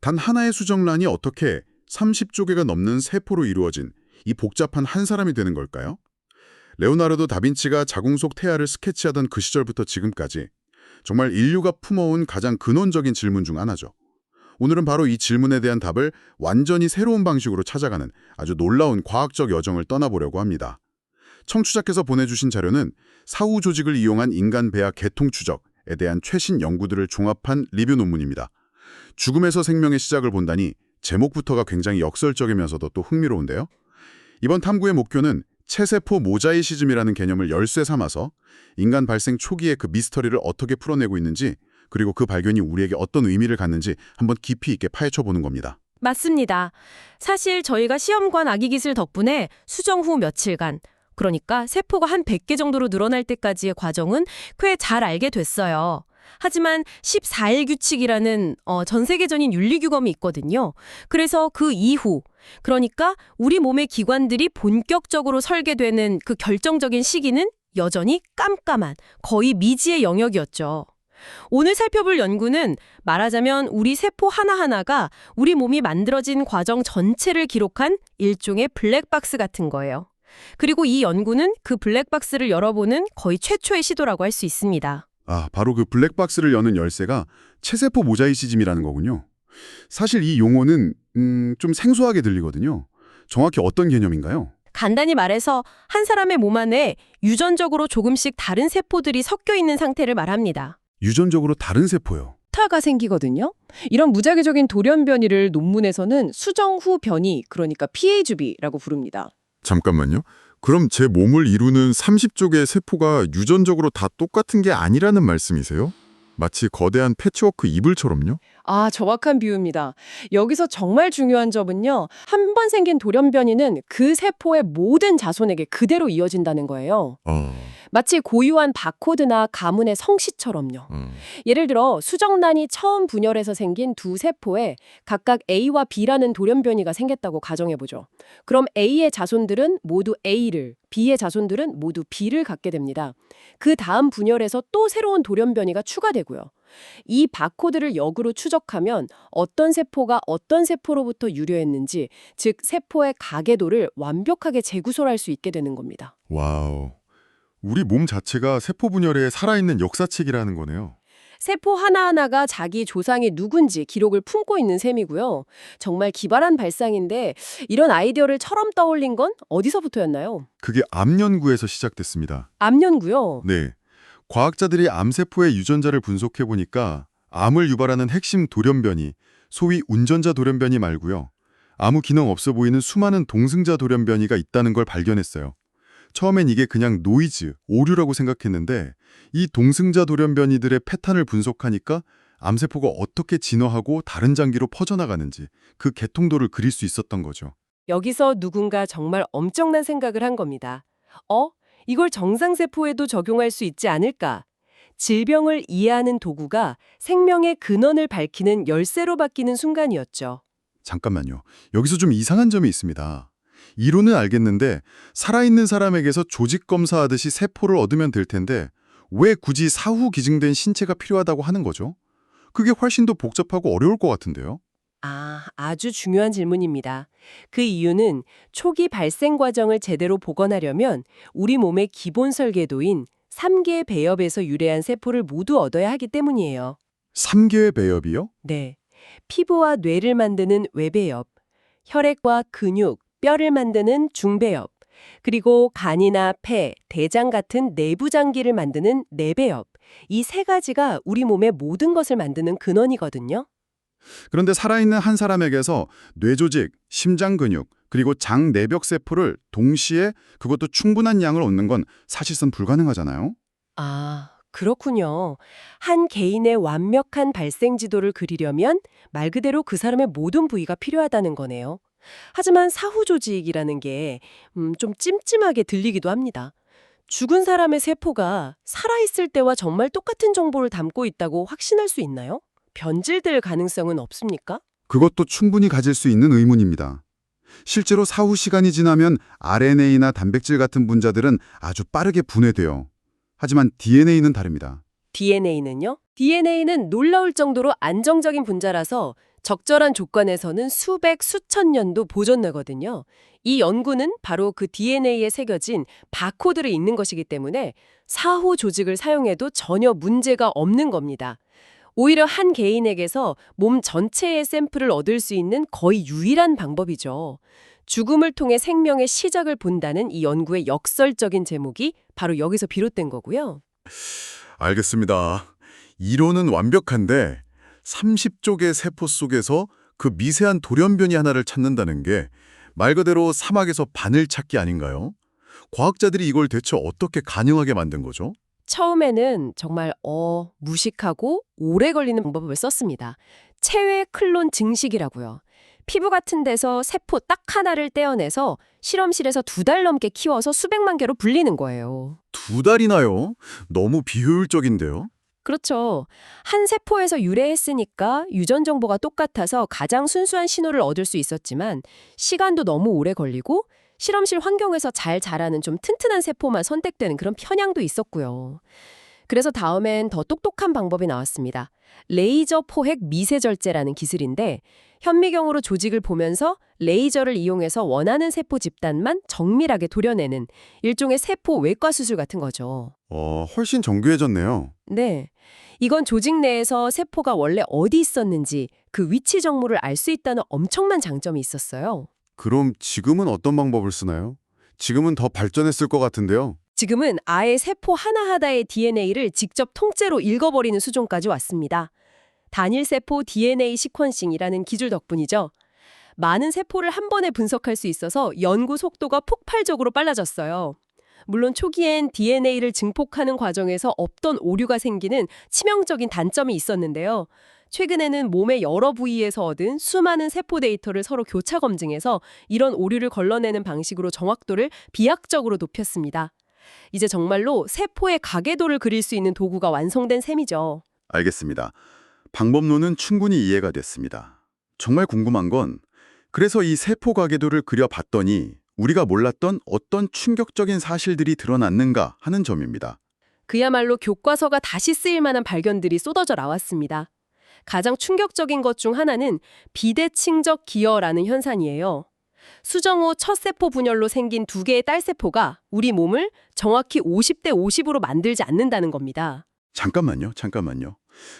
단 하나의 수정란이 어떻게 30조개가 넘는 세포로 이루어진 이 복잡한 한 사람이 되는 걸까요? 레오나르도 다빈치가 자궁 속 태아를 스케치하던 그 시절부터 지금까지 정말 인류가 품어온 가장 근원적인 질문 중 하나죠. 오늘은 바로 이 질문에 대한 답을 완전히 새로운 방식으로 찾아가는 아주 놀라운 과학적 여정을 떠나보려고 합니다. 청취자께서 보내주신 자료는 사후 조직을 이용한 인간 배아 개통 추적에 대한 최신 연구들을 종합한 리뷰 논문입니다. 죽음에서 생명의 시작을 본다니 제목부터가 굉장히 역설적이면서도 또 흥미로운데요. 이번 탐구의 목표는 체세포 모자이시즘이라는 개념을 열쇠 삼아서 인간 발생 초기의 그 미스터리를 어떻게 풀어내고 있는지, 그리고 그 발견이 우리에게 어떤 의미를 갖는지 한번 깊이 있게 파헤쳐보는 겁니다. 맞습니다. 사실 저희가 시험관 아기 기술 덕분에 수정 후 며칠간, 그러니까 세포가 한 100개 정도로 늘어날 때까지의 과정은 꽤 잘 알게 됐어요. 하지만 14일 규칙이라는 전 세계적인 윤리 규범이 있거든요. 그래서 그 이후, 그러니까 우리 몸의 기관들이 본격적으로 설계되는 그 결정적인 시기는 여전히 깜깜한, 거의 미지의 영역이었죠. 오늘 살펴볼 연구는 말하자면 우리 세포 하나하나가 우리 몸이 만들어진 과정 전체를 기록한 일종의 블랙박스 같은 거예요. 그리고 이 연구는 그 블랙박스를 열어보는 거의 최초의 시도라고 할 수 있습니다. 바로 그 블랙박스를 여는 열쇠가 체세포 모자이시즘이라는 거군요. 사실 이 용어는 좀 생소하게 들리거든요. 정확히 어떤 개념인가요? 간단히 말해서 한 사람의 몸 안에 유전적으로 조금씩 다른 세포들이 섞여 있는 상태를 말합니다. 유전적으로 다른 세포요. 타가 생기거든요. 이런 무작위적인 돌연 변이를 논문에서는 수정 후 변이, 그러니까 PHB라고 부릅니다. 잠깐만요. 그럼 제 몸을 이루는 30쪽의 세포가 유전적으로 다 똑같은 게 아니라는 말씀이세요? 마치 거대한 패치워크 이불처럼요? 정확한 비유입니다. 여기서 정말 중요한 점은요. 한 번 생긴 돌연 변이는 그 세포의 모든 자손에게 그대로 이어진다는 거예요. 마치 고유한 바코드나 가문의 성씨처럼요. 예를 들어 수정란이 처음 분열해서 생긴 두 세포에 각각 A와 B라는 돌연 변이가 생겼다고 가정해보죠. 그럼 A의 자손들은 모두 A를, B의 자손들은 모두 B를 갖게 됩니다. 그 다음 분열에서 또 새로운 돌연 변이가 추가되고요. 이 바코드를 역으로 추적하면 어떤 세포가 어떤 세포로부터 유래했는지, 즉 세포의 가계도를 완벽하게 재구솔할 수 있게 되는 겁니다. 와우. 우리 몸 자체가 세포 분열에 살아있는 역사책이라는 거네요. 세포 하나하나가 자기 조상이 누군지 기록을 품고 있는 셈이고요. 정말 기발한 발상인데 이런 아이디어를 처럼 떠올린 건 어디서부터였나요? 그게 암 연구에서 시작됐습니다. 암 연구요. 네. 과학자들이 암세포의 유전자를 분석해보니까 암을 유발하는 핵심 돌연변이, 소위 운전자 돌연변이 말고요. 아무 기능 없어 보이는 수많은 동승자 돌연변이가 있다는 걸 발견했어요. 처음엔 이게 그냥 노이즈, 오류라고 생각했는데 이 동승자 돌연변이들의 패턴을 분석하니까 암세포가 어떻게 진화하고 다른 장기로 퍼져나가는지 그 개통도를 그릴 수 있었던 거죠. 여기서 누군가 정말 엄청난 생각을 한 겁니다. 이걸 정상세포에도 적용할 수 있지 않을까? 질병을 이해하는 도구가 생명의 근원을 밝히는 열쇠로 바뀌는 순간이었죠. 잠깐만요. 여기서 좀 이상한 점이 있습니다. 이론은 알겠는데 살아있는 사람에게서 조직 검사하듯이 세포를 얻으면 될 텐데 왜 굳이 사후 기증된 신체가 필요하다고 하는 거죠? 그게 훨씬 더 복잡하고 어려울 것 같은데요. 아주 중요한 질문입니다. 그 이유는 초기 발생 과정을 제대로 복원하려면 우리 몸의 기본 설계도인 3개의 배엽에서 유래한 세포를 모두 얻어야 하기 때문이에요. 3개의 배엽이요? 네. 피부와 뇌를 만드는 외배엽, 혈액과 근육, 뼈를 만드는 중배엽, 그리고 간이나 폐, 대장 같은 내부 장기를 만드는 내배엽. 이 세 가지가 우리 몸의 모든 것을 만드는 근원이거든요. 그런데 살아있는 한 사람에게서 뇌조직, 심장 근육, 그리고 장 내벽 세포를 동시에 그것도 충분한 양을 얻는 건 사실상 불가능하잖아요. 그렇군요. 한 개인의 완벽한 발생 지도를 그리려면 말 그대로 그 사람의 모든 부위가 필요하다는 거네요. 하지만 사후 조직이라는 게 좀 찜찜하게 들리기도 합니다. 죽은 사람의 세포가 살아있을 때와 정말 똑같은 정보를 담고 있다고 확신할 수 있나요? 변질될 가능성은 없습니까? 그것도 충분히 가질 수 있는 의문입니다. 실제로 사후 시간이 지나면 RNA나 단백질 같은 분자들은 아주 빠르게 분해돼요. 하지만 DNA는 다릅니다. DNA는요? DNA는 놀라울 정도로 안정적인 분자라서 적절한 조건에서는 수백, 수천 년도 보존되거든요. 이 연구는 바로 그 DNA에 새겨진 바코드를 읽는 것이기 때문에 사후 조직을 사용해도 전혀 문제가 없는 겁니다. 오히려 한 개인에게서 몸 전체의 샘플을 얻을 수 있는 거의 유일한 방법이죠. 죽음을 통해 생명의 시작을 본다는 이 연구의 역설적인 제목이 바로 여기서 비롯된 거고요. 알겠습니다. 이론은 완벽한데 30쪽의 세포 속에서 그 미세한 돌연변이 하나를 찾는다는 게 말 그대로 사막에서 바늘 찾기 아닌가요? 과학자들이 이걸 대체 어떻게 가능하게 만든 거죠? 처음에는 정말 무식하고 오래 걸리는 방법을 썼습니다. 체외 클론 증식이라고요. 피부 같은 데서 세포 딱 하나를 떼어내서 실험실에서 2달 넘게 키워서 수백만 개로 불리는 거예요. 2달이나요? 너무 비효율적인데요? 그렇죠. 한 세포에서 유래했으니까 유전 정보가 똑같아서 가장 순수한 신호를 얻을 수 있었지만 시간도 너무 오래 걸리고 실험실 환경에서 잘 자라는 좀 튼튼한 세포만 선택되는 그런 편향도 있었고요. 그래서 다음엔 더 똑똑한 방법이 나왔습니다. 레이저 포획 미세절제라는 기술인데 현미경으로 조직을 보면서 레이저를 이용해서 원하는 세포 집단만 정밀하게 도려내는 일종의 세포 외과 수술 같은 거죠. 훨씬 정교해졌네요. 네. 이건 조직 내에서 세포가 원래 어디 있었는지 그 위치 정보를 알 수 있다는 엄청난 장점이 있었어요. 그럼 지금은 어떤 방법을 쓰나요? 지금은 더 발전했을 것 같은데요. 지금은 아예 세포 하나하나의 DNA를 직접 통째로 읽어버리는 수준까지 왔습니다. 단일세포 DNA 시퀀싱이라는 기술 덕분이죠. 많은 세포를 한 번에 분석할 수 있어서 연구 속도가 폭발적으로 빨라졌어요. 물론 초기엔 DNA를 증폭하는 과정에서 없던 오류가 생기는 치명적인 단점이 있었는데요. 최근에는 몸의 여러 부위에서 얻은 수많은 세포 데이터를 서로 교차 검증해서 이런 오류를 걸러내는 방식으로 정확도를 비약적으로 높였습니다. 이제 정말로 세포의 가계도를 그릴 수 있는 도구가 완성된 셈이죠. 알겠습니다. 방법론은 충분히 이해가 됐습니다. 정말 궁금한 건 그래서 이 세포 가계도를 그려봤더니 우리가 몰랐던 어떤 충격적인 사실들이 드러났는가 하는 점입니다. 그야말로 교과서가 다시 쓰일 만한 발견들이 쏟아져 나왔습니다. 가장 충격적인 것 중 하나는 비대칭적 기여라는 현상이에요. 수정 후 첫 세포 분열로 생긴 2개의 딸세포가 우리 몸을 정확히 50대 50으로 만들지 않는다는 겁니다. 잠깐만요.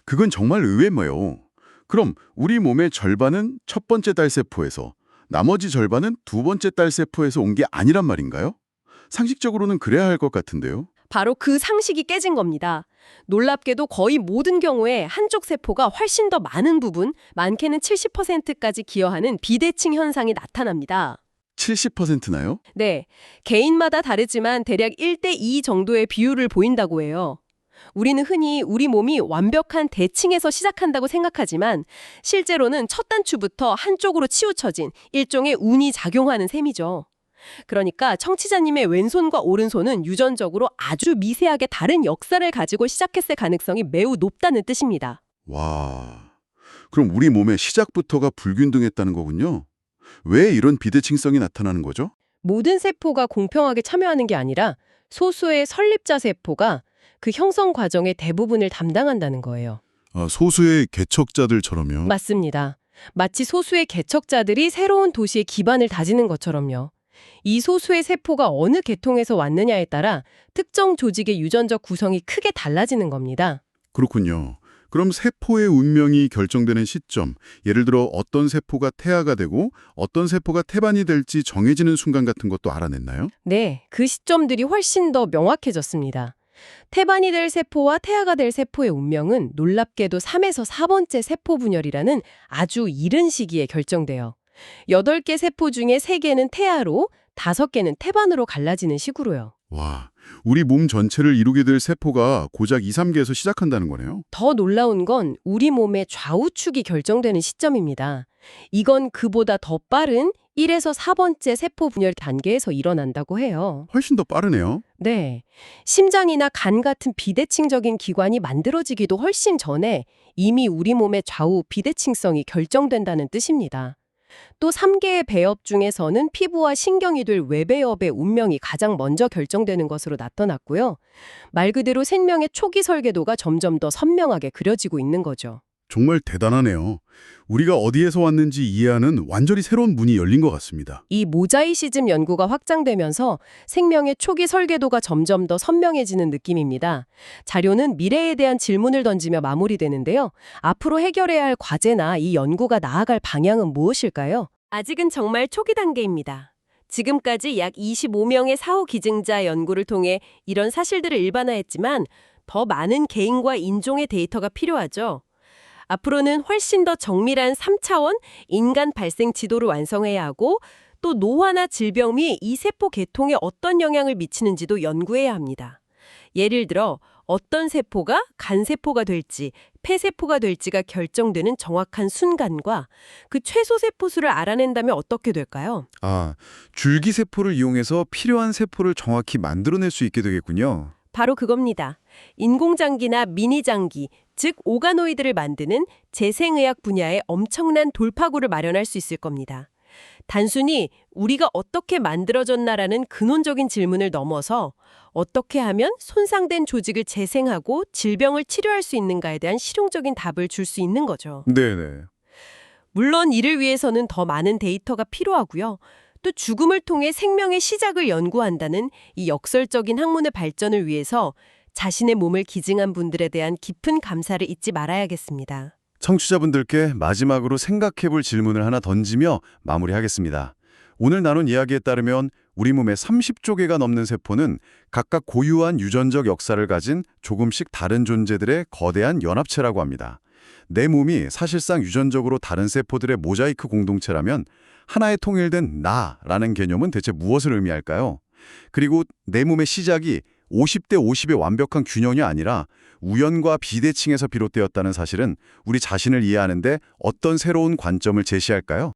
그건 정말 의외네요. 그럼 우리 몸의 절반은 첫 번째 딸세포에서 나머지 절반은 두 번째 딸세포에서 온 게 아니란 말인가요? 상식적으로는 그래야 할 것 같은데요. 바로 그 상식이 깨진 겁니다. 놀랍게도 거의 모든 경우에 한쪽 세포가 훨씬 더 많은 부분, 많게는 70%까지 기여하는 비대칭 현상이 나타납니다. 70%나요? 네, 개인마다 다르지만 대략 1대2 정도의 비율을 보인다고 해요. 우리는 흔히 우리 몸이 완벽한 대칭에서 시작한다고 생각하지만 실제로는 첫 단추부터 한쪽으로 치우쳐진 일종의 운이 작용하는 셈이죠. 그러니까 청취자님의 왼손과 오른손은 유전적으로 아주 미세하게 다른 역사를 가지고 시작했을 가능성이 매우 높다는 뜻입니다. 와, 그럼 우리 몸의 시작부터가 불균등했다는 거군요. 왜 이런 비대칭성이 나타나는 거죠? 모든 세포가 공평하게 참여하는 게 아니라 소수의 설립자 세포가 그 형성 과정의 대부분을 담당한다는 거예요. 소수의 개척자들처럼요. 맞습니다. 마치 소수의 개척자들이 새로운 도시의 기반을 다지는 것처럼요. 이 소수의 세포가 어느 계통에서 왔느냐에 따라 특정 조직의 유전적 구성이 크게 달라지는 겁니다. 그렇군요. 그럼 세포의 운명이 결정되는 시점, 예를 들어 어떤 세포가 태아가 되고 어떤 세포가 태반이 될지 정해지는 순간 같은 것도 알아냈나요? 네, 그 시점들이 훨씬 더 명확해졌습니다. 태반이 될 세포와 태아가 될 세포의 운명은 놀랍게도 3에서 4번째 세포 분열이라는 아주 이른 시기에 결정돼요. 8개 세포 중에 3개는 태아로, 5개는 태반으로 갈라지는 식으로요. 와, 우리 몸 전체를 이루게 될 세포가 고작 2, 3개에서 시작한다는 거네요. 더 놀라운 건 우리 몸의 좌우축이 결정되는 시점입니다. 이건 그보다 더 빠른 1에서 4번째 세포 분열 단계에서 일어난다고 해요. 훨씬 더 빠르네요. 네. 심장이나 간 같은 비대칭적인 기관이 만들어지기도 훨씬 전에 이미 우리 몸의 좌우 비대칭성이 결정된다는 뜻입니다. 또 3개의 배업 중에서는 피부와 신경이 될 외배업의 운명이 가장 먼저 결정되는 것으로 나타났고요. 말 그대로 생명의 초기 설계도가 점점 더 선명하게 그려지고 있는 거죠. 정말 대단하네요. 우리가 어디에서 왔는지 이해하는 완전히 새로운 문이 열린 것 같습니다. 이 모자이시즘 연구가 확장되면서 생명의 초기 설계도가 점점 더 선명해지는 느낌입니다. 자료는 미래에 대한 질문을 던지며 마무리되는데요. 앞으로 해결해야 할 과제나 이 연구가 나아갈 방향은 무엇일까요? 아직은 정말 초기 단계입니다. 지금까지 약 25명의 사후 기증자 연구를 통해 이런 사실들을 일반화했지만 더 많은 개인과 인종의 데이터가 필요하죠. 앞으로는 훨씬 더 정밀한 3차원 인간 발생 지도를 완성해야 하고 또 노화나 질병 및 이 세포 계통에 어떤 영향을 미치는지도 연구해야 합니다. 예를 들어 어떤 세포가 간세포가 될지 폐세포가 될지가 결정되는 정확한 순간과 그 최소 세포 수를 알아낸다면 어떻게 될까요? 아, 줄기세포를 이용해서 필요한 세포를 정확히 만들어낼 수 있게 되겠군요. 바로 그겁니다. 인공장기나 미니장기, 즉 오가노이드를 만드는 재생의학 분야에 엄청난 돌파구를 마련할 수 있을 겁니다. 단순히 우리가 어떻게 만들어졌나라는 근원적인 질문을 넘어서 어떻게 하면 손상된 조직을 재생하고 질병을 치료할 수 있는가에 대한 실용적인 답을 줄 수 있는 거죠. 네네. 물론 이를 위해서는 더 많은 데이터가 필요하고요. 또 죽음을 통해 생명의 시작을 연구한다는 이 역설적인 학문의 발전을 위해서 자신의 몸을 기증한 분들에 대한 깊은 감사를 잊지 말아야겠습니다. 청취자분들께 마지막으로 생각해볼 질문을 하나 던지며 마무리하겠습니다. 오늘 나눈 이야기에 따르면 우리 몸의 30조 개가 넘는 세포는 각각 고유한 유전적 역사를 가진 조금씩 다른 존재들의 거대한 연합체라고 합니다. 내 몸이 사실상 유전적으로 다른 세포들의 모자이크 공동체라면 하나의 통일된 나라는 개념은 대체 무엇을 의미할까요? 그리고 내 몸의 시작이 50대 50의 완벽한 균형이 아니라 우연과 비대칭에서 비롯되었다는 사실은 우리 자신을 이해하는 데 어떤 새로운 관점을 제시할까요?